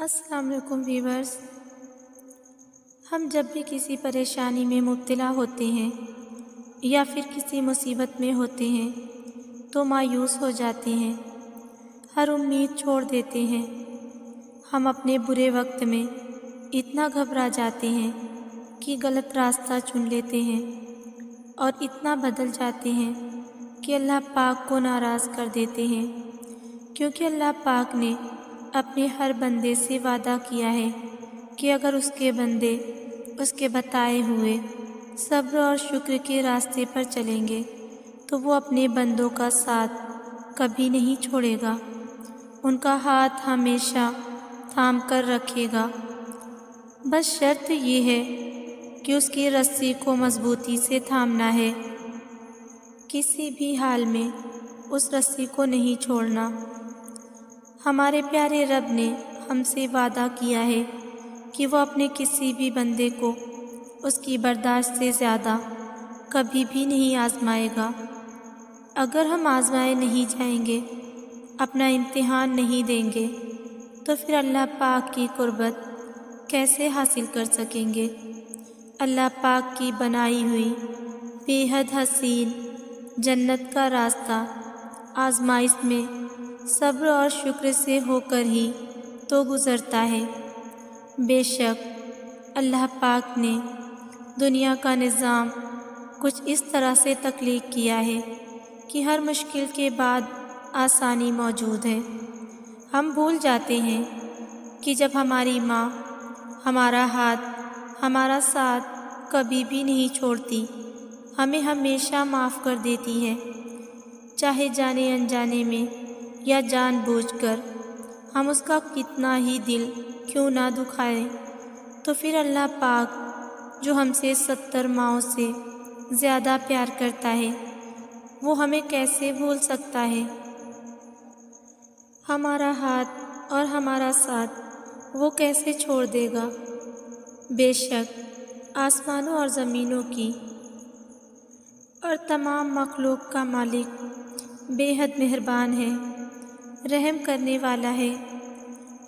السلام علیکم ویورز، ہم جب بھی کسی پریشانی میں مبتلا ہوتے ہیں یا پھر کسی مصیبت میں ہوتے ہیں تو مایوس ہو جاتے ہیں، ہر امید چھوڑ دیتے ہیں۔ ہم اپنے برے وقت میں اتنا گھبرا جاتے ہیں کہ غلط راستہ چن لیتے ہیں اور اتنا بدل جاتے ہیں کہ اللہ پاک کو ناراض کر دیتے ہیں، کیونکہ اللہ پاک نے اپنے ہر بندے سے وعدہ کیا ہے کہ اگر اس کے بندے اس کے بتائے ہوئے صبر اور شکر کے راستے پر چلیں گے تو وہ اپنے بندوں کا ساتھ کبھی نہیں چھوڑے گا، ان کا ہاتھ ہمیشہ تھام کر رکھے گا۔ بس شرط یہ ہے کہ اس کی رسی کو مضبوطی سے تھامنا ہے، کسی بھی حال میں اس رسی کو نہیں چھوڑنا۔ ہمارے پیارے رب نے ہم سے وعدہ کیا ہے کہ وہ اپنے کسی بھی بندے کو اس کی برداشت سے زیادہ کبھی بھی نہیں آزمائے گا۔ اگر ہم آزمائے نہیں جائیں گے، اپنا امتحان نہیں دیں گے تو پھر اللہ پاک کی قربت کیسے حاصل کر سکیں گے؟ اللہ پاک کی بنائی ہوئی بے حد حسین جنت کا راستہ آزمائش میں صبر اور شکر سے ہو کر ہی تو گزرتا ہے۔ بے شک اللہ پاک نے دنیا کا نظام کچھ اس طرح سے تخلیق کیا ہے کہ ہر مشکل کے بعد آسانی موجود ہے۔ ہم بھول جاتے ہیں کہ جب ہماری ماں ہمارا ہاتھ، ہمارا ساتھ کبھی بھی نہیں چھوڑتی، ہمیں ہمیشہ معاف کر دیتی ہے، چاہے جانے انجانے میں یا جان بوجھ کر ہم اس کا کتنا ہی دل کیوں نہ دکھائیں، تو پھر اللہ پاک جو ہم سے 70 ماؤں سے زیادہ پیار کرتا ہے وہ ہمیں کیسے بھول سکتا ہے؟ ہمارا ہاتھ اور ہمارا ساتھ وہ کیسے چھوڑ دے گا؟ بے شک آسمانوں اور زمینوں کی اور تمام مخلوق کا مالک بے حد مہربان ہے، رحم کرنے والا ہے،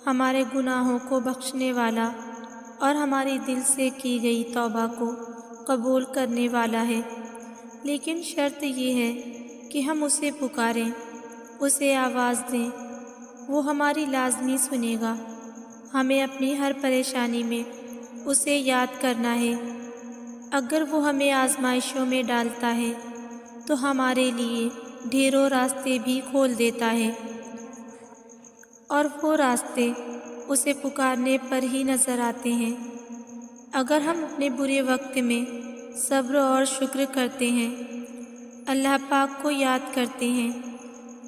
ہمارے گناہوں کو بخشنے والا اور ہماری دل سے کی گئی توبہ کو قبول کرنے والا ہے۔ لیکن شرط یہ ہے کہ ہم اسے پکاریں، اسے آواز دیں، وہ ہماری لازمی سنے گا۔ ہمیں اپنی ہر پریشانی میں اسے یاد کرنا ہے۔ اگر وہ ہمیں آزمائشوں میں ڈالتا ہے تو ہمارے لیے ڈھیروں راستے بھی کھول دیتا ہے، اور وہ راستے اسے پکارنے پر ہی نظر آتے ہیں۔ اگر ہم اپنے برے وقت میں صبر اور شکر کرتے ہیں، اللہ پاک کو یاد کرتے ہیں،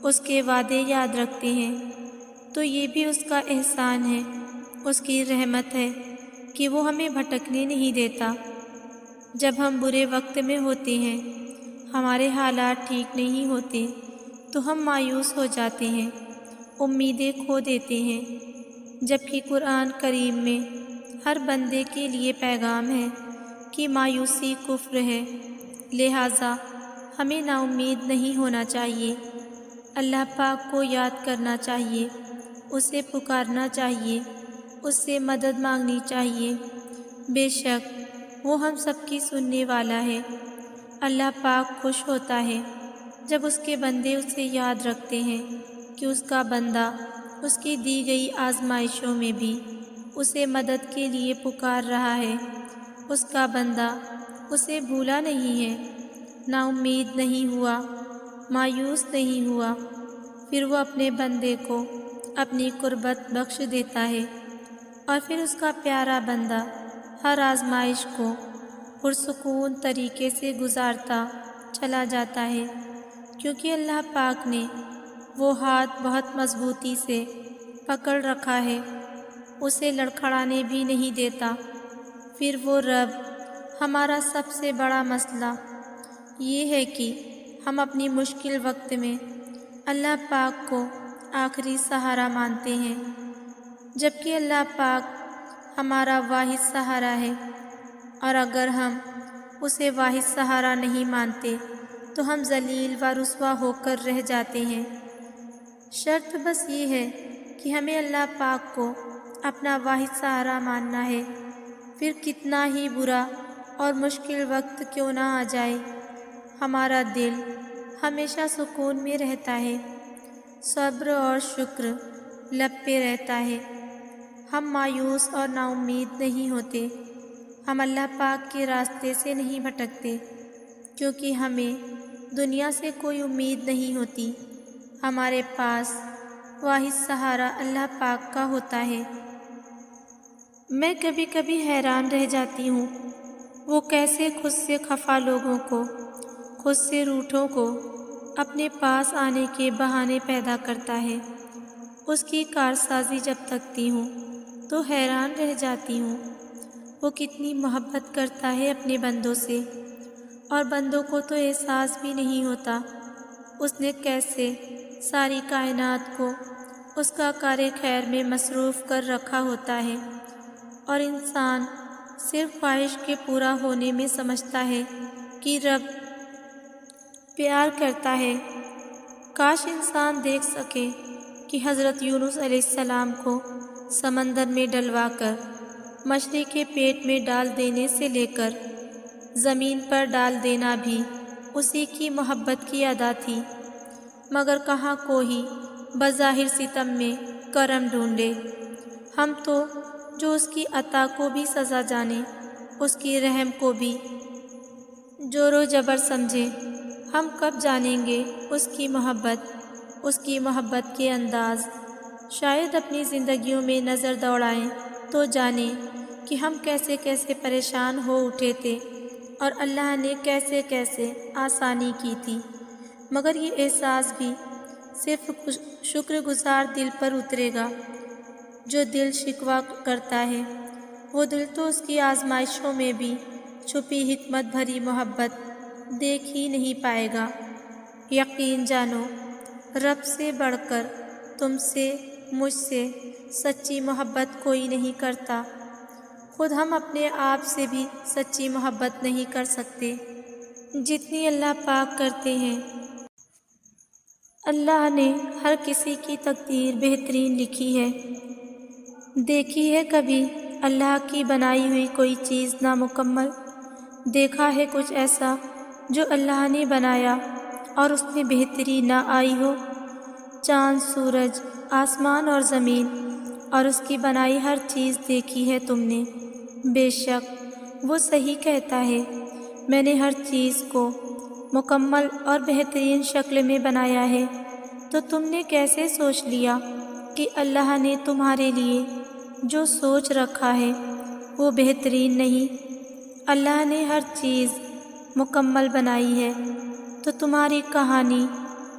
اس کے وعدے یاد رکھتے ہیں، تو یہ بھی اس کا احسان ہے، اس کی رحمت ہے کہ وہ ہمیں بھٹکنے نہیں دیتا۔ جب ہم برے وقت میں ہوتے ہیں، ہمارے حالات ٹھیک نہیں ہوتے تو ہم مایوس ہو جاتے ہیں، امیدیں کھو دیتے ہیں، جبکہ قرآن کریم میں ہر بندے کے لیے پیغام ہے کہ مایوسی کفر ہے، لہٰذا ہمیں نا امید نہیں ہونا چاہیے، اللہ پاک کو یاد کرنا چاہیے، اسے پکارنا چاہیے، اس سے مدد مانگنی چاہیے۔ بے شک وہ ہم سب کی سننے والا ہے۔ اللہ پاک خوش ہوتا ہے جب اس کے بندے اسے یاد رکھتے ہیں کہ اس کا بندہ اس کی دی گئی آزمائشوں میں بھی اسے مدد کے لیے پکار رہا ہے، اس کا بندہ اسے بھولا نہیں ہے، نا امید نہیں ہوا، مایوس نہیں ہوا، پھر وہ اپنے بندے کو اپنی قربت بخش دیتا ہے، اور پھر اس کا پیارا بندہ ہر آزمائش کو پرسکون طریقے سے گزارتا چلا جاتا ہے، کیونکہ اللہ پاک نے وہ ہاتھ بہت مضبوطی سے پکڑ رکھا ہے، اسے لڑکھڑانے بھی نہیں دیتا۔ پھر وہ رب، ہمارا سب سے بڑا مسئلہ یہ ہے کہ ہم اپنی مشکل وقت میں اللہ پاک کو آخری سہارا مانتے ہیں، جبکہ اللہ پاک ہمارا واحد سہارا ہے، اور اگر ہم اسے واحد سہارا نہیں مانتے تو ہم ذلیل و رسوا ہو کر رہ جاتے ہیں۔ شرط بس یہ ہے کہ ہمیں اللہ پاک کو اپنا واحد سہارا ماننا ہے، پھر کتنا ہی برا اور مشکل وقت کیوں نہ آ جائے، ہمارا دل ہمیشہ سکون میں رہتا ہے، صبر اور شکر لب پہ رہتا ہے۔ ہم مایوس اور نا امید نہیں ہوتے، ہم اللہ پاک کے راستے سے نہیں بھٹکتے، کیونکہ ہمیں دنیا سے کوئی امید نہیں ہوتی، ہمارے پاس واحد سہارا اللہ پاک کا ہوتا ہے۔ میں کبھی کبھی حیران رہ جاتی ہوں، وہ کیسے خود سے خفا لوگوں کو، خود سے روٹھوں کو اپنے پاس آنے کے بہانے پیدا کرتا ہے۔ اس کی کارسازی جب تکتی ہوں تو حیران رہ جاتی ہوں، وہ کتنی محبت کرتا ہے اپنے بندوں سے، اور بندوں کو تو احساس بھی نہیں ہوتا اس نے کیسے ساری کائنات کو اس کا کار خیر میں مصروف کر رکھا ہوتا ہے، اور انسان صرف خواہش کے پورا ہونے میں سمجھتا ہے کہ رب پیار کرتا ہے۔ کاش انسان دیکھ سکے کہ حضرت یونس علیہ السلام کو سمندر میں ڈلوا کر مچھلی کے پیٹ میں ڈال دینے سے لے کر زمین پر ڈال دینا بھی اسی کی محبت کی ادا تھی، مگر کہاں کوئی بظاہر ستم میں کرم ڈھونڈے۔ ہم تو جو اس کی عطا کو بھی سزا جانے، اس کی رحم کو بھی جور و جبر سمجھے، ہم کب جانیں گے اس کی محبت کے انداز؟ شاید اپنی زندگیوں میں نظر دوڑائیں تو جانیں کہ ہم کیسے کیسے پریشان ہو اٹھے تھے اور اللہ نے کیسے کیسے آسانی کی تھی، مگر یہ احساس بھی صرف شکر گزار دل پر اترے گا۔ جو دل شکوہ کرتا ہے، وہ دل تو اس کی آزمائشوں میں بھی چھپی حکمت بھری محبت دیکھ ہی نہیں پائے گا۔ یقین جانو، رب سے بڑھ کر تم سے، مجھ سے سچی محبت کوئی نہیں کرتا، خود ہم اپنے آپ سے بھی سچی محبت نہیں کر سکتے جتنی اللہ پاک کرتے ہیں۔ اللہ نے ہر کسی کی تقدیر بہترین لکھی ہے۔ دیکھی ہے کبھی اللہ کی بنائی ہوئی کوئی چیز نامکمل؟ دیکھا ہے کچھ ایسا جو اللہ نے بنایا اور اس میں بہتری نہ آئی ہو؟ چاند، سورج، آسمان اور زمین اور اس کی بنائی ہر چیز دیکھی ہے تم نے۔ بے شک وہ صحیح کہتا ہے، میں نے ہر چیز کو مکمل اور بہترین شکل میں بنایا ہے۔ تو تم نے کیسے سوچ لیا کہ اللہ نے تمہارے لیے جو سوچ رکھا ہے وہ بہترین نہیں؟ اللہ نے ہر چیز مکمل بنائی ہے، تو تمہاری کہانی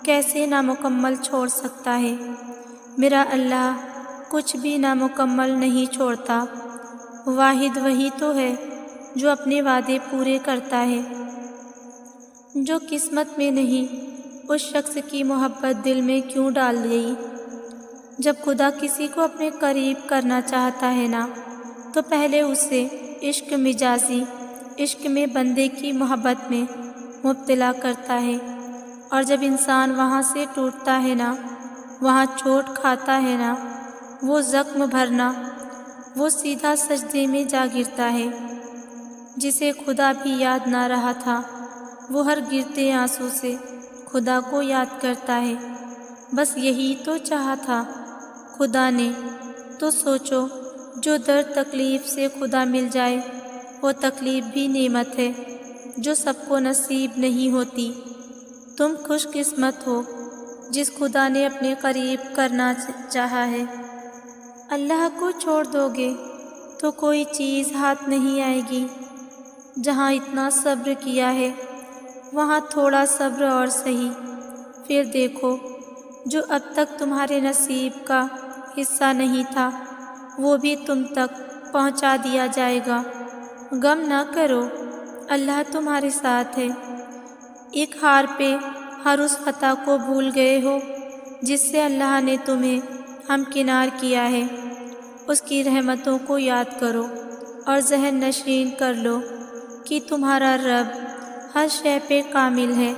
کیسے نامکمل چھوڑ سکتا ہے؟ میرا اللہ کچھ بھی نامکمل نہیں چھوڑتا، واحد وہی تو ہے جو اپنے وعدے پورے کرتا ہے۔ جو قسمت میں نہیں اس شخص کی محبت دل میں کیوں ڈال گئی؟ جب خدا کسی کو اپنے قریب کرنا چاہتا ہے نا، تو پہلے اسے عشق مجازی، عشق میں بندے کی محبت میں مبتلا کرتا ہے، اور جب انسان وہاں سے ٹوٹتا ہے نا، وہاں چوٹ کھاتا ہے نا، وہ زخم بھرنا، وہ سیدھا سجدے میں جا گرتا ہے۔ جسے خدا بھی یاد نہ رہا تھا، وہ ہر گرتے آنسو سے خدا کو یاد کرتا ہے۔ بس یہی تو چاہا تھا خدا نے، تو سوچو جو درد تکلیف سے خدا مل جائے وہ تکلیف بھی نعمت ہے جو سب کو نصیب نہیں ہوتی۔ تم خوش قسمت ہو جس خدا نے اپنے قریب کرنا چاہا ہے۔ اللہ کو چھوڑ دو گے تو کوئی چیز ہاتھ نہیں آئے گی۔ جہاں اتنا صبر کیا ہے وہاں تھوڑا صبر اور سہی، پھر دیکھو جو اب تک تمہارے نصیب کا حصہ نہیں تھا وہ بھی تم تک پہنچا دیا جائے گا۔ غم نہ کرو، اللہ تمہارے ساتھ ہے۔ ایک ہار پہ ہر اس خطا کو بھول گئے ہو جس سے اللہ نے تمہیں ہمکنار کیا ہے۔ اس کی رحمتوں کو یاد کرو اور ذہن نشین کر لو کہ تمہارا رب ہر شے پہ کامل ہے۔